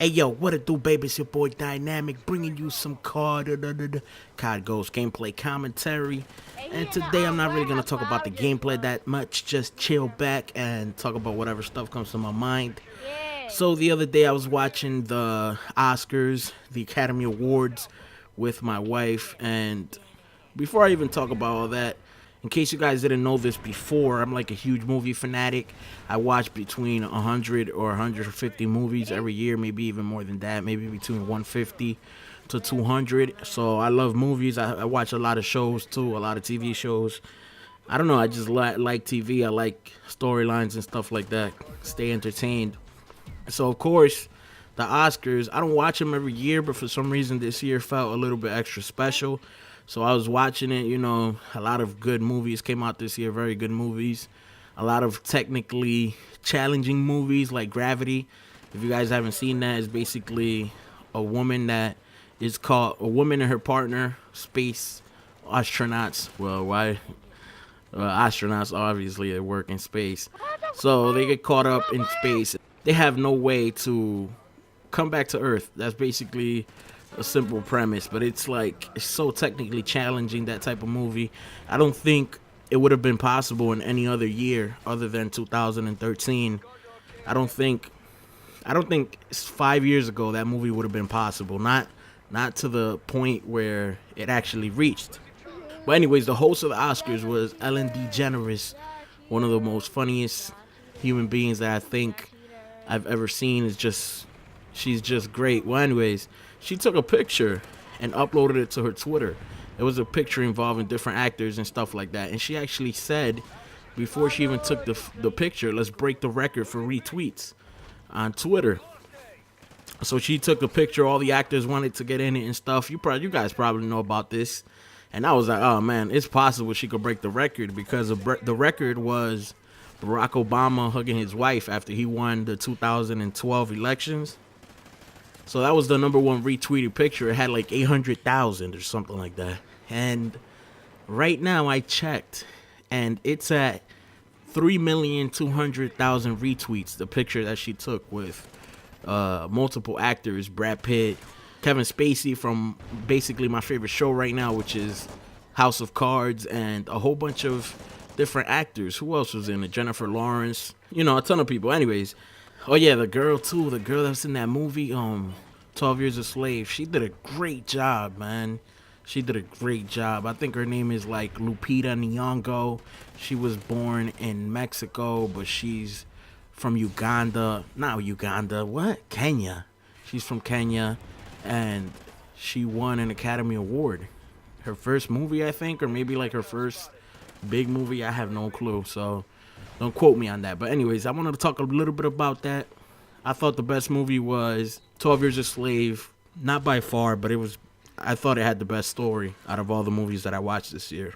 Hey yo, what it do, baby? It's your boy Dynamic, bringing you some COD Ghost gameplay commentary. And today I'm not really gonna talk about the gameplay that much. Just chill back and talk about whatever stuff comes to my mind. So the other day I was watching the Oscars, the Academy Awards, with my wife, and before I even talk about all that, in case you guys didn't know this before, I'm like a huge movie fanatic. I watch between 100 or 150 movies every year, maybe even more than that, maybe between 150 to 200. So I love movies. I watch a lot of shows too, a lot of TV shows. I don't know, I just like TV. I like storylines and stuff like that. Stay entertained. So, of course, the Oscars, I don't watch them every year, but for some reason this year felt a little bit extra special. So I was watching it, a lot of good movies came out this year, very good movies. A lot of technically challenging movies like Gravity. If you guys haven't seen that, it's basically a woman that is called, a woman and her partner, space astronauts. Well, why? Astronauts, obviously, they work in space. So they get caught up in space. They have no way to come back to Earth. That's basically a simple premise, but it's so technically challenging, that type of movie. I don't think it would have been possible in any other year other than 2013. I don't think 5 years ago that movie would have been possible. Not to the point where it actually reached. But anyways, the host of the Oscars was Ellen DeGeneres, one of the most funniest human beings that I think I've ever seen. She's just great. Well, anyways, she took a picture and uploaded it to her Twitter. It was a picture involving different actors and stuff like that. And she actually said, before she even took the picture, let's break the record for retweets on Twitter. So she took a picture. All the actors wanted to get in it and stuff. You guys probably know about this. And I was like, oh man, it's possible she could break the record, because the record was Barack Obama hugging his wife after he won the 2012 elections. So that was the number one retweeted picture. It had like 800,000 or something like that. And right now I checked, and it's at 3,200,000 retweets. The picture that she took with multiple actors, Brad Pitt, Kevin Spacey from basically my favorite show right now, which is House of Cards, and a whole bunch of different actors. Who else was in it? Jennifer Lawrence. A ton of people. Anyways. Oh yeah, the girl too. The girl that was in that movie, 12 Years a Slave. She did a great job, man. She did a great job. I think her name is like Lupita Nyong'o. She was born in Mexico, but she's from Uganda. Not Uganda. What? Kenya. She's from Kenya, and she won an Academy Award. Her first movie, I think, or maybe like her first big movie. I have no clue. So don't quote me on that. But anyways, I wanted to talk a little bit about that. I thought the best movie was 12 Years a Slave. Not by far, but I thought it had the best story out of all the movies that I watched this year.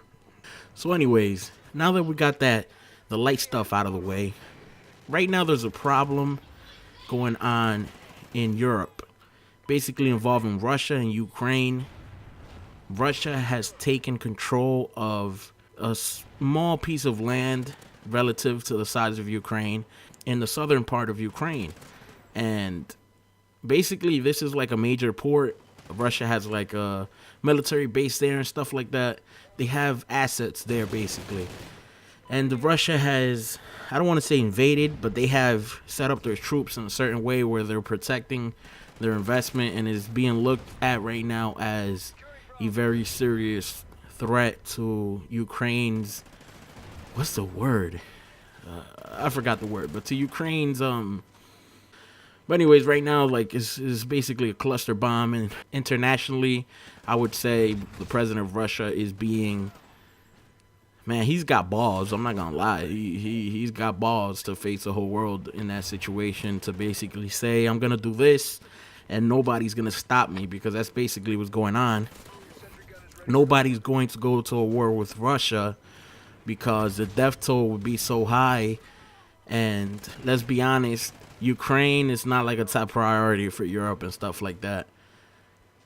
So anyways, now that we got the light stuff out of the way, right now there's a problem going on in Europe, basically involving Russia and Ukraine. Russia has taken control of a small piece of land relative to the size of Ukraine in the southern part of Ukraine. And basically this is like a major port. Russia has like a military base there and stuff like that. They have assets there basically. And Russia has, I don't want to say invaded, but they have set up their troops in a certain way where they're protecting their investment, and is being looked at right now as a very serious threat to Ukraine's, what's the word? I forgot the word, but to Ukraine's, but anyways, right now, it's basically a cluster bomb, and internationally, I would say the president of Russia is being, man, he's got balls. I'm not gonna lie. He's got balls to face the whole world in that situation, to basically say, I'm gonna do this and nobody's gonna stop me, because that's basically what's going on. Nobody's going to go to a war with Russia because the death toll would be so high. And let's be honest, Ukraine is not like a top priority for Europe and stuff like that.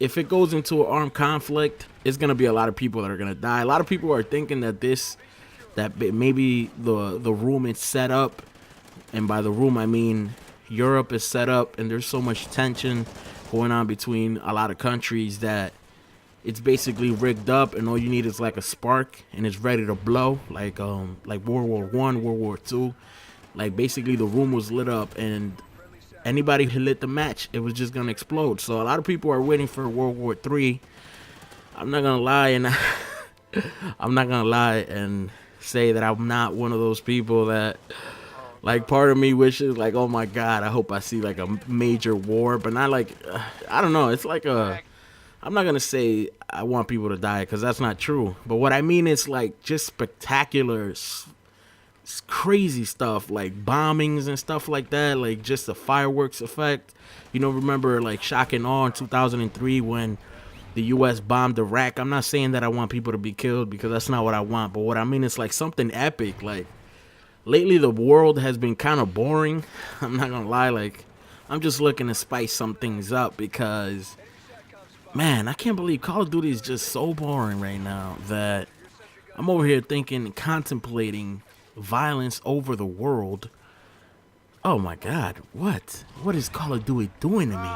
If it goes into an armed conflict, it's going to be a lot of people that are going to die. A lot of people are thinking that maybe the room is set up, and by the room I mean Europe is set up, and there's so much tension going on between a lot of countries that it's basically rigged up, and all you need is like a spark, and it's ready to blow, like World War I, World War II. Like basically the room was lit up, and anybody who lit the match, it was just gonna explode. So a lot of people are waiting for World War III. I'm not gonna lie, and I'm not gonna lie and say that I'm not one of those people that, like, part of me wishes, like, oh my God, I hope I see like a major war, but not like, I don't know. It's like I'm not gonna say I want people to die because that's not true. But what I mean is like just spectacular, crazy stuff like bombings and stuff like that. Like just the fireworks effect. Remember like shock and awe in 2003 when the U.S. bombed Iraq. I'm not saying that I want people to be killed because that's not what I want. But what I mean is like something epic. Like lately the world has been kind of boring. I'm not gonna lie. Like I'm just looking to spice some things up because, man, I can't believe Call of Duty is just so boring right now that I'm over here thinking and contemplating violence over the world. Oh my God, what? What is Call of Duty doing to me?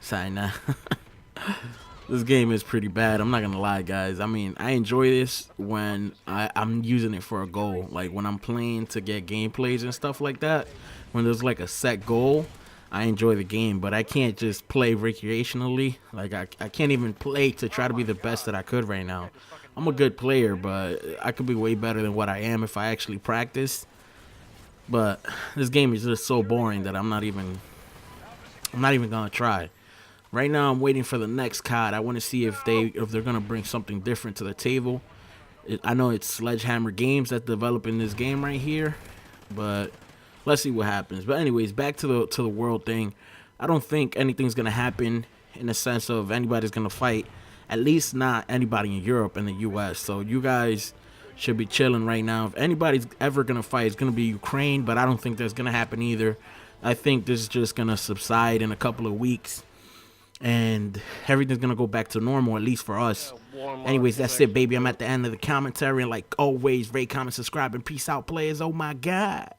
Sorry, nah. This game is pretty bad. I'm not gonna lie, guys. I mean, I enjoy this when I'm using it for a goal. Like when I'm playing to get gameplays and stuff like that. When there's like a set goal, I enjoy the game. But I can't just play recreationally. Like I can't even play to try to be the best that I could right now. I'm a good player, but I could be way better than what I am if I actually practice. But this game is just so boring that I'm not even gonna try. Right now, I'm waiting for the next COD. I want to see if they're gonna bring something different to the table. I know it's Sledgehammer Games that's developing this game right here, but let's see what happens. But anyways, back to the world thing. I don't think anything's gonna happen in the sense of anybody's gonna fight. At least not anybody in Europe and the U.S. So you guys should be chilling right now. If anybody's ever gonna fight, it's gonna be Ukraine, but I don't think that's gonna happen either. I think this is just gonna subside in a couple of weeks, and everything's gonna go back to normal, at least for us. Anyways, that's it, baby. I'm at the end of the commentary, and like always, rate, comment, subscribe, and peace out, players. Oh my God.